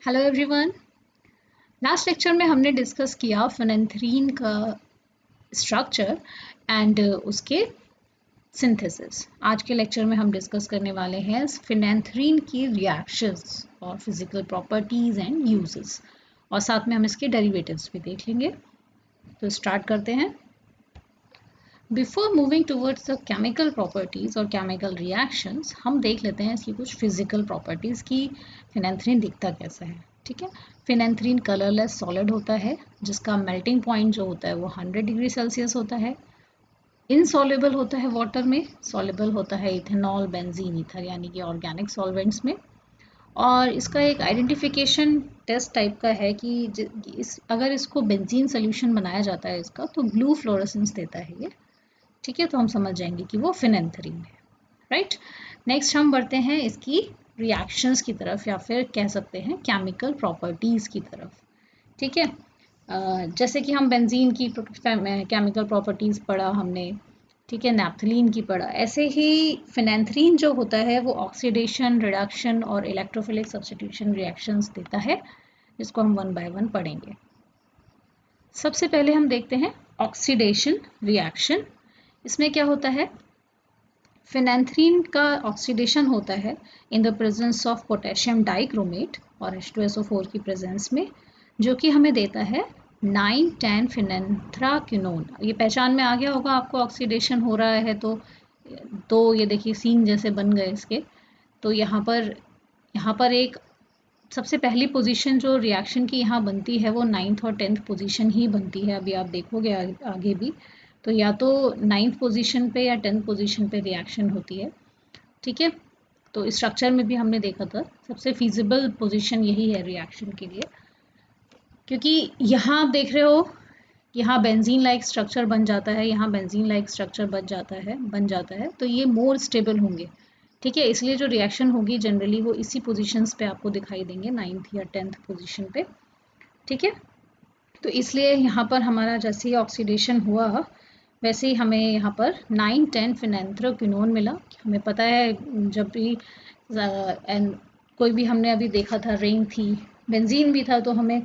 Hello everyone. Last lecture में हमने discuss किया फिनेंथ्रीन का स्ट्रक्चर एंड उसके सिंथेसिस। आज के लेक्चर में हम डिस्कस करने वाले हैं फिनेंथ्रीन की रिएक्शंस और फिजिकल प्रॉपर्टीज एंड यूजेस, और साथ में हम इसके डेरिवेटिव्स भी देख लेंगे। तो स्टार्ट करते हैं। Before moving towards the chemical properties और केमिकल रिएक्शंस, हम देख लेते हैं इसकी कुछ फिजिकल प्रॉपर्टीज की फिनेंथ्रीन दिखता कैसा है। ठीक है, फिनेंथ्रीन कलरलेस सॉलिड होता है जिसका मेल्टिंग पॉइंट जो होता है वो 100 डिग्री सेल्सियस होता है। इनसॉल्युबल होता है वाटर में, सॉल्युबल होता है इथेनॉल, बेंजीन, ईथर यानी कि ऑर्गेनिक सॉल्वेंट्स में। और इसका एक आइडेंटिफिकेशन टेस्ट टाइप का है कि अगर इसको बेंजीन सोल्यूशन बनाया जाता है इसका, तो ब्लू फ्लोरेसेंस देता है ये। ठीक है, तो हम समझ जाएंगे कि वो फिनेंथ्रीन है। राइट, नेक्स्ट हम बढ़ते हैं इसकी रिएक्शंस की तरफ, या फिर कह सकते हैं केमिकल प्रॉपर्टीज की तरफ। ठीक है, जैसे कि हम बेंजीन की केमिकल प्रॉपर्टीज पढ़ा हमने, ठीक है, नैप्थलीन की पढ़ा, ऐसे ही फिनेंथ्रीन जो होता है वो ऑक्सीडेशन, रिडक्शन और इलेक्ट्रोफिलिक सब्स्टिट्यूशन रिएक्शंस देता है, जिसको हम वन बाय वन पढ़ेंगे। सबसे पहले हम देखते हैं ऑक्सीडेशन रिएक्शन। इसमें क्या होता है, फिनेंथ्रीन का ऑक्सीडेशन होता है in the presence of potassium dichromate और H2SO4 की प्रेजेंस में, जो कि हमें देता है 9,10 फिनेंथ्राक्विनोन। ये पहचान में आ गया होगा आपको, ऑक्सीडेशन हो रहा है तो ये देखिए सीन जैसे बन गए इसके। तो यहाँ पर एक सबसे पहली पोजीशन जो रिएक्शन की यहाँ बनती है वो 9th और 10th पोजीशन ही बनती है। अभी आप देखोगे आगे भी, तो या तो 9th पोजीशन पे या 10th पोजीशन पे रिएक्शन होती है। ठीक है, तो स्ट्रक्चर में भी हमने देखा था सबसे फिजिबल पोजीशन यही है रिएक्शन के लिए, क्योंकि यहाँ आप देख रहे हो, यहाँ बेंजीन लाइक स्ट्रक्चर बन जाता है, यहाँ बेंजीन लाइक स्ट्रक्चर बन जाता है, तो ये मोर स्टेबल होंगे। ठीक है, इसलिए जो रिएक्शन होगी जनरली वो इसी पोजीशंस पे आपको दिखाई देंगे, 9th या 10th पोजीशन पे। ठीक है, तो इसलिए यहाँ पर हमारा जैसे ही ऑक्सीडेशन हुआ वैसे ही हमें यहाँ पर 9,10 फिनेंथ्रोक्विनोन मिला। हमें पता है जब भी कोई भी हमने अभी देखा था, रिंग थी, बेंजीन भी था, तो हमें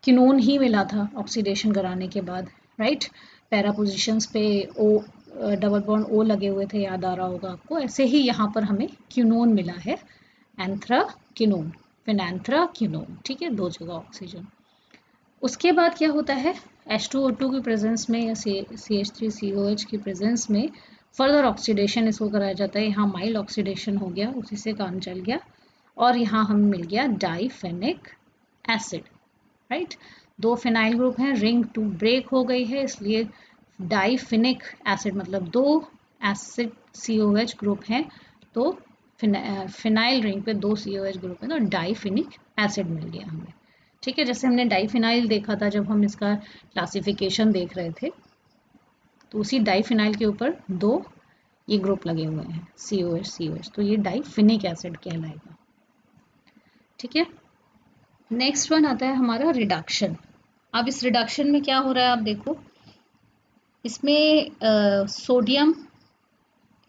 किनोन ही मिला था ऑक्सीडेशन कराने के बाद। राइट, पैरा पोजिशंस पे ओ डबल बॉन्ड ओ लगे हुए थे, याद आ रहा होगा आपको। ऐसे ही यहाँ पर हमें क्यूनोन मिला है, एंथ्राक्विनोन, फिनेंथ्राक्विनोन। ठीक है, दो जगह ऑक्सीजन। उसके बाद क्या होता है, H2O2 की प्रेजेंस में या CH3COH की प्रेजेंस में फर्दर ऑक्सीडेशन इसको कराया जाता है। यहाँ माइल्ड ऑक्सीडेशन हो गया, उसी से काम चल गया, और यहाँ हमें मिल गया डाइफेनिक एसिड। राइट, दो फिनाइल ग्रुप हैं, रिंग 2 ब्रेक हो गई है, इसलिए डाइफिनिक एसिड मतलब दो एसिड COH ग्रुप हैं, तो फिनाइल रिंग पे दो COH ग्रुप हैं, तो डाइफिनिक एसिड मिल गया हमें। ठीक है, जैसे हमने डाइफिनाइल देखा था जब हम इसका क्लासिफिकेशन देख रहे थे, तो उसी डाइफिनाइल के ऊपर दो ये ग्रुप लगे हुए हैं, COH, तो ये डाइफिनिक एसिड कहलाएगा। ठीक है, नेक्स्ट वन आता है हमारा रिडक्शन। अब इस रिडक्शन में क्या हो रहा है, आप देखो, इसमें सोडियम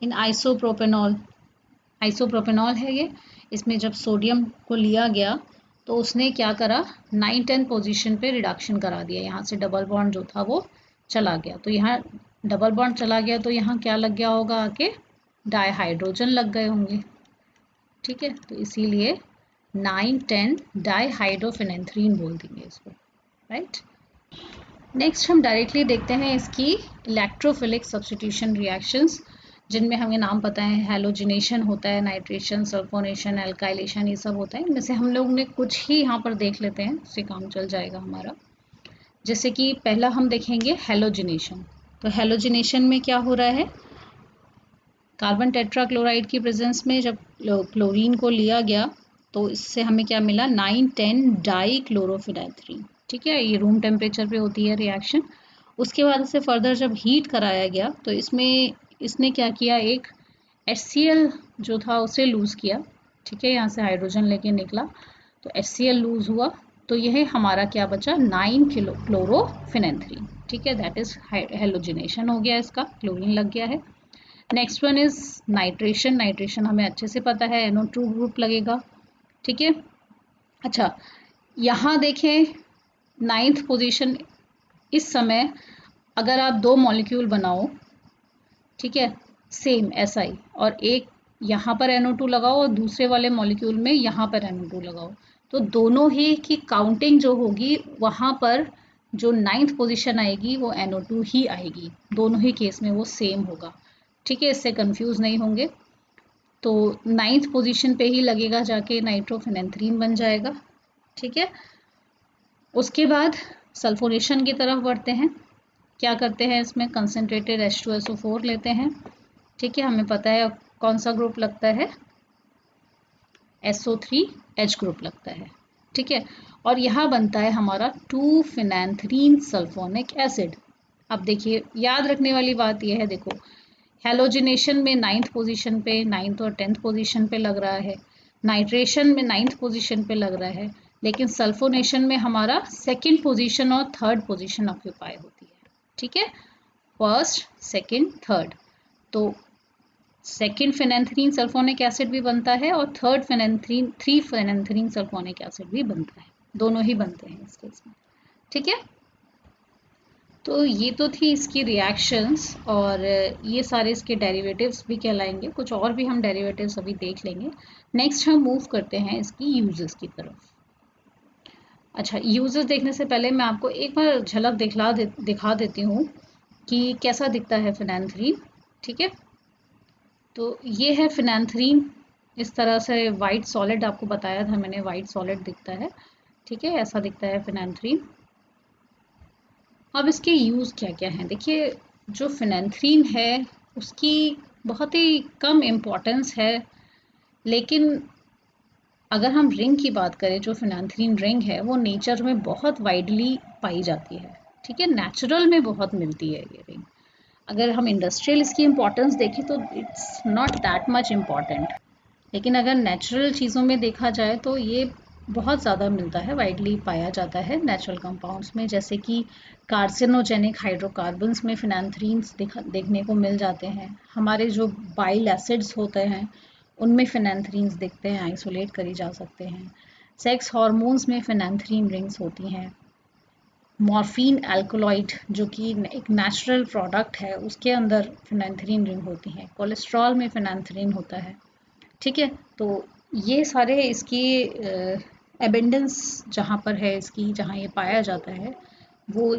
इन आइसोप्रोपेनॉल है ये। इसमें जब सोडियम को लिया गया तो उसने क्या करा, 9-10 पोजीशन पे रिडक्शन करा दिया। यहाँ से डबल बॉन्ड जो था वो चला गया, तो यहाँ डबल बॉन्ड चला गया, तो यहाँ क्या लग गया होगा, आके डाइहाइड्रोजन लग गए होंगे। ठीक है, तो इसीलिए 9-10 डाइहाइड्रोफिनेंथ्रीन बोल देंगे इसको। राइट, नेक्स्ट हम डायरेक्टली देखते हैं इसकी इलेक्ट्रोफिलिक सब्स्टिट्यूशन रिएक्शंस, जिनमें हमें नाम पता है, हैलोजिनेशन होता है, नाइट्रेशन, सल्फोनेशन, एल्काइलेशन, ये सब होता है। इनमें से हम लोग ने कुछ ही यहाँ पर देख लेते हैं, उससे काम चल जाएगा हमारा। जैसे कि पहला हम देखेंगे हैलोजिनेशन। तो हैलोजिनेशन में क्या हो रहा है, कार्बन टेट्राक्लोराइड की प्रेजेंस में जब क्लोरीन को लिया गया तो इससे हमें क्या मिला, 9-10 डाइक्लोरोफिनेंथ्रीन। ठीक है, ये रूम टेम्परेचर पे होती है रिएक्शन। उसके बाद से फर्दर जब हीट कराया गया तो इसने क्या किया, एक HCl जो था उसे लूज़ किया। ठीक है, यहाँ से हाइड्रोजन लेके निकला तो HCl लूज़ हुआ, तो यह हमारा क्या बचा, 9 क्लोरोफिनेंथ्रीन। ठीक है, दैट इज हेलोजिनेशन हो गया, इसका क्लोरीन लग गया है। नेक्स्ट वन इज नाइट्रेशन हमें अच्छे से पता है, NO2 ग्रुप लगेगा। ठीक है, अच्छा, यहाँ देखें 9th पोजीशन, इस समय अगर आप 2 मॉलिक्यूल बनाओ, ठीक है, सेम SI, और एक यहाँ पर NO2 लगाओ और दूसरे वाले मॉलिक्यूल में यहाँ पर NO2 लगाओ, तो दोनों ही की काउंटिंग जो होगी वहाँ पर जो 9th पोजीशन आएगी वो NO2 ही आएगी, दोनों ही केस में वो सेम होगा। ठीक है, इससे कंफ्यूज नहीं होंगे। तो 9th पोजीशन पे ही लगेगा जाके नाइट्रोफिनेंथ्रीन बन जाएगा। ठीक है, उसके बाद सल्फोनेशन की तरफ बढ़ते हैं। क्या करते हैं, इसमें कंसनट्रेटेड H2SO4 लेते हैं। ठीक है, हमें पता है कौन सा ग्रुप लगता है, SO3H ग्रुप लगता है। ठीक है, और यहाँ बनता है हमारा 2-फिनैंथ्रीन सल्फोनिक एसिड। अब देखिए, याद रखने वाली बात यह है, देखो हेलोजिनेशन में 9th पोजीशन पे, 9th और 10th पोजीशन पे लग रहा है, नाइट्रेशन में 9th पोजीशन पे लग रहा है, लेकिन सल्फोनेशन में हमारा 2nd पोजीशन और 3rd पोजीशन ऑक्यूपाई होती है। ठीक है, 1st, 2nd, 3rd। तो 2nd फिनेंथ्रीन सल्फोनिक एसिड भी बनता है और 3 फिनेंथ्रीन सल्फोनिक एसिड भी बनता है, दोनों ही बनते हैं इस केस में। ठीक है, तो ये तो थी इसकी रिएक्शंस, और ये सारे इसके डेरिवेटिव्स भी कहलाएंगे। कुछ और भी हम डेरिवेटिव्स अभी देख लेंगे। नेक्स्ट हम मूव करते हैं इसकी यूजेस की तरफ। अच्छा, यूजेस देखने से पहले मैं आपको एक बार झलक दिखा देती हूँ कि कैसा दिखता है फिनेंथ्रीन। ठीक है, तो ये है फिनेंथ्रीन, इस तरह से वाइट सॉलिड, आपको बताया था मैंने वाइट सॉलिड दिखता है। ठीक है, ऐसा दिखता है फिनेंथ्रीन। अब इसके यूज़ क्या क्या हैं, देखिए जो फिनेंथ्रीन है उसकी बहुत ही कम इम्पोर्टेंस है, लेकिन अगर हम रिंग की बात करें, जो फिनेंथ्रीन रिंग है वो नेचर में बहुत वाइडली पाई जाती है। ठीक है, नेचुरल में बहुत मिलती है ये रिंग। अगर हम इंडस्ट्रियल इसकी इम्पोर्टेंस देखें तो it's not that much important, लेकिन अगर नेचुरल चीज़ों में देखा जाए तो ये बहुत ज़्यादा मिलता है, वाइडली पाया जाता है नेचुरल कंपाउंड्स में, जैसे कि कार्सिनोजेनिक हाइड्रोकार्बन्स में फिनेंथ्रीन्स देखने को मिल जाते हैं। हमारे जो बाइल एसिड्स होते हैं उनमें फिनेंथ्रीन्स दिखते हैं, आइसोलेट करी जा सकते हैं। सेक्स हार्मोन्स में फिनेंथ्रीन रिंग्स होती हैं। मॉर्फिन एल्कोलॉइड जो कि एक नेचुरल प्रोडक्ट है, उसके अंदर फिनेंथ्रीन रिंग होती हैं। कोलेस्ट्रॉल में फिनेंथ्रीन होता है। ठीक है, तो ये सारे इसकी एबेंडेंस जहाँ पर है इसकी, जहाँ ये पाया जाता है वो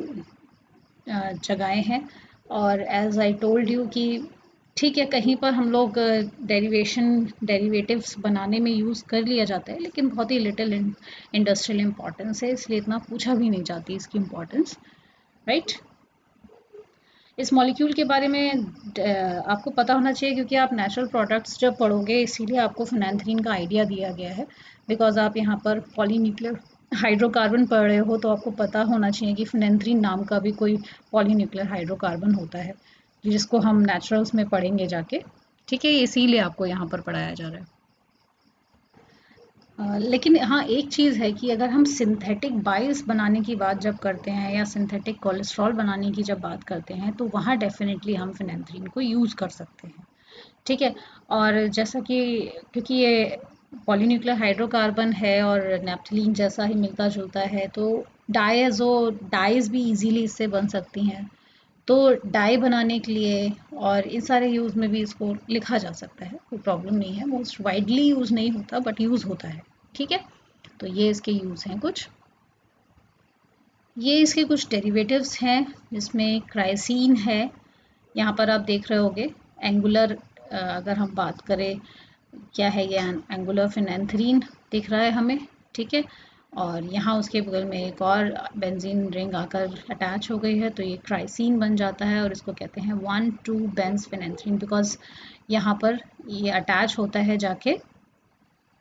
जगहें हैं। और एज आई टोल्ड यू कि ठीक है, कहीं पर हम लोग डेरिवेटिव्स बनाने में यूज़ कर लिया जाता है, लेकिन बहुत ही लिटिल इंडस्ट्रियल इम्पोर्टेंस है, इसलिए इतना पूछा भी नहीं जाती इसकी इम्पोर्टेंस। राइट, इस मॉलिक्यूल के बारे में आपको पता होना चाहिए, क्योंकि आप नेचुरल प्रोडक्ट्स जब पढ़ोगे इसीलिए आपको फिनेंथ्रीन का आइडिया दिया गया है, बिकॉज आप यहाँ पर पॉलीन्यूक्लियर हाइड्रोकार्बन पढ़ रहे हो, तो आपको पता होना चाहिए कि फिनेंथ्रीन नाम का भी कोई पॉलीन्यूक्लियर हाइड्रोकार्बन होता है, जिसको हम नेचुरल्स में पढ़ेंगे जाके। ठीक है, इसीलिए आपको यहाँ पर पढ़ाया जा रहा है। लेकिन हाँ, एक चीज़ है कि अगर हम सिंथेटिक बाइल्स बनाने की बात जब करते हैं या सिंथेटिक कोलेस्ट्रॉल बनाने की जब बात करते हैं, तो वहाँ डेफिनेटली हम फिनेंथ्रीन को यूज़ कर सकते हैं। ठीक है, और जैसा कि क्योंकि ये पॉलीन्यूक्लियर हाइड्रोकार्बन है और नेप्थलीन जैसा ही मिलता जुलता है, तो डाइज भी इजीली इससे बन सकती हैं। तो डाई बनाने के लिए और इन सारे यूज़ में भी इसको लिखा जा सकता है, कोई प्रॉब्लम नहीं है। मोस्ट वाइडली यूज़ नहीं होता बट यूज़ होता है। ठीक है, तो ये इसके यूज़ हैं कुछ। ये इसके कुछ डेरिवेटिव्स हैं, जिसमें क्राइसिन है, यहाँ पर आप देख रहे होगे एंगुलर। अगर हम बात करें क्या है, ये एंगुलर फिनेंथ्रीन दिख रहा है हमें। ठीक है, और यहाँ उसके बगल में एक और बेंजीन रिंग आकर अटैच हो गई है, तो ये क्राइसिन बन जाता है, और इसको कहते हैं 1,2 बेंज फिनेंथ्रीन, बिकॉज यहाँ पर ये अटैच होता है जाके,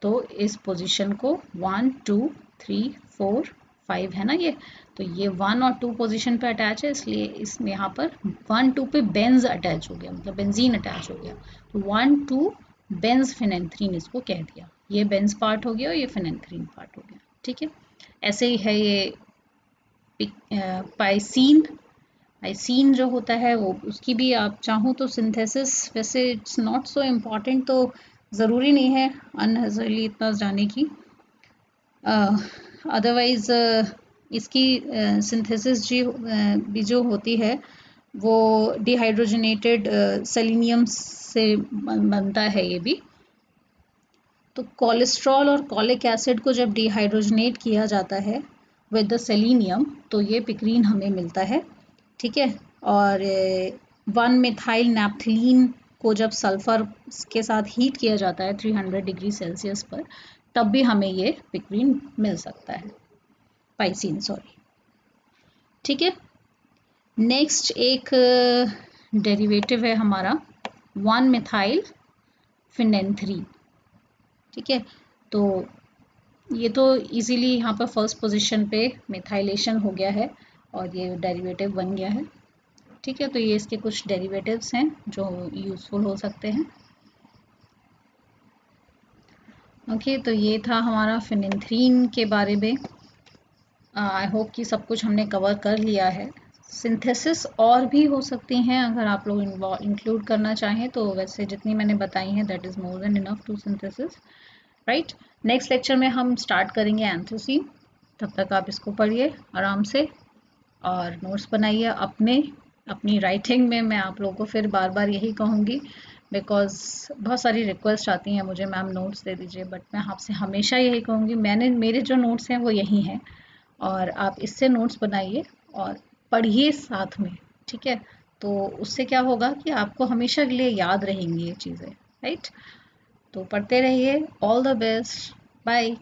तो इस पोजीशन को 1, 2, 3, 4, 5 है ना ये, तो ये 1 और 2 पोजीशन पे अटैच है, इसलिए इसमें यहाँ पर 1, 2 पे बेंज अटैच हो गया, मतलब बेंजीन अटैच हो गया, तो 1, 2 बेंज फिनेंथ्रीन इसको कह दिया। ये बेंज पार्ट हो गया और ये फिनेंथ्रीन पार्ट हो गया। ठीक है, ऐसे ही है ये पाइसीन। पाइसीन जो होता है वो, उसकी भी आप चाहो तो सिंथेसिस, वैसे इट्स नॉट सो इम्पॉर्टेंट, तो ज़रूरी नहीं है अननेसेसरली इतना जाने की। अदरवाइज इसकी सिंथेसिस भी जो होती है वो डिहाइड्रोजनेटेड सेलेनियम से बनता है ये भी। तो कोलेस्ट्रॉल और कॉलिक एसिड को जब डिहाइड्रोजनेट किया जाता है विद द सेलेनियम तो ये पिक्रीन हमें मिलता है, ठीक है। और 1 मिथाइल नैप्थलीन को जब सल्फर के साथ हीट किया जाता है 300 डिग्री सेल्सियस पर, तब भी हमें ये पिक्रीन मिल सकता है, पाइसिन सॉरी, ठीक है। नेक्स्ट एक डेरिवेटिव है हमारा 1 मिथाइल फिनेंथ्रीन, ठीक है। तो ये तो इजीली यहाँ पर फर्स्ट पोजीशन पे मिथाइलेशन हो गया है और ये डेरिवेटिव बन गया है, ठीक है। तो ये इसके कुछ डेरिवेटिव्स हैं जो यूज़फुल हो सकते हैं। ओके, तो ये था हमारा फिनेंथ्रीन के बारे में। आई होप कि सब कुछ हमने कवर कर लिया है। सिंथेसिस और भी हो सकती हैं अगर आप लोग इंक्लूड करना चाहें तो, वैसे जितनी मैंने बताई हैं that is more than enough to synthesis, right. Next lecture में हम स्टार्ट करेंगे एंथ्रासीन। तब तक आप इसको पढ़िए आराम से और नोट्स बनाइए अपनी राइटिंग में। मैं आप लोगों को फिर बार बार यही कहूँगी बिकॉज बहुत सारी रिक्वेस्ट आती हैं मुझे, मैम नोट्स दे दीजिए, बट मैं आपसे हमेशा यही कहूँगी, मेरे जो नोट्स हैं वो यही हैं और आप इससे नोट्स बनाइए और पढ़िए साथ में, ठीक है। तो उससे क्या होगा कि आपको हमेशा के लिए याद रहेंगी ये चीज़ें, राइट। तो पढ़ते रहिए। All the best, bye.